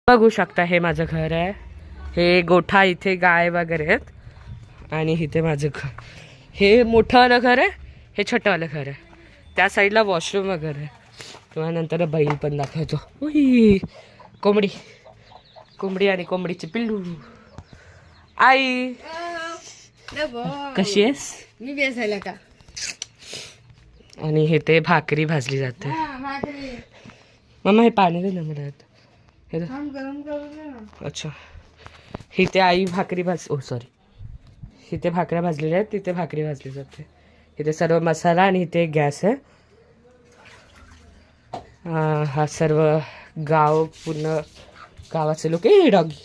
बघू शकता हे माझं घर आहे. हे गोठा, इथे गाय वगैरे आहेत आणि इथे माझं घर. हे मोठंवालं घर आहे, हे छोटंवालं घर आहे. त्या साईडला वॉशरूम वगैरे आहे. तुम्हाला नंतर बैल पण दाखवतो. उही कोंबडी, कोंबडी आणि कोंबडीचे पिल्लू. आई कशी आहेस? मी बेसायला का. आणि हे ते भाकरी भाजली जाते. मम्मा हे पाणी दे ना मला. अच्छा, इथे आई भाकरी सॉरी, इथे भाकऱ्या भाजलेल्या आहेत, तिथे भाकरी भाजली जाते. इथे सर्व मसाला आणि इथे गॅस आहे. हा सर्व गाव, पूर्ण गावाचे लोक. Doggy,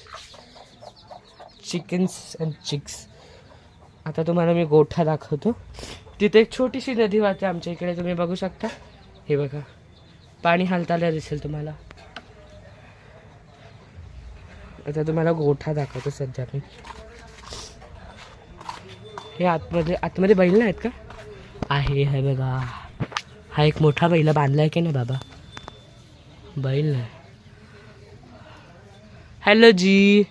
chickens and chicks. आता तुम्हाला मी गोठा दाखवतो. तिथे एक छोटीशी नदी वाहते आमच्या इकडे, तुम्ही बघू शकता. हे बघा, पाणी हालताना दिसेल तुम्हाला. आता तुम्हाला गोठा दाखवतो सध्या मी. हे आतमध्ये बैल नाहीत का? आहे, हे बघा. हा एक मोठा बैल बांधलाय की नाही बाबा? बैल नाही. हेलो जी,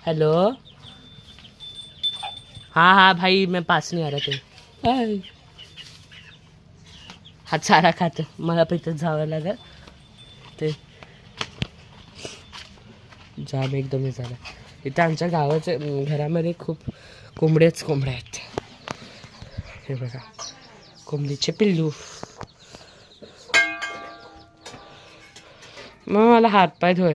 हेलो. हाँ हाँ भाई, मैं पास नहीं आ रहा थे. हा चारा खात, मला पण इथं जावं लागेल. ते जाम एकदम झालं. इथं आमच्या गावाच्या घरामध्ये खूप कोंबड्याच कोंबड्या आहेत. हे बघा, कोंबडीचे पिल्लू. मग मला हातपाय धुवायचे.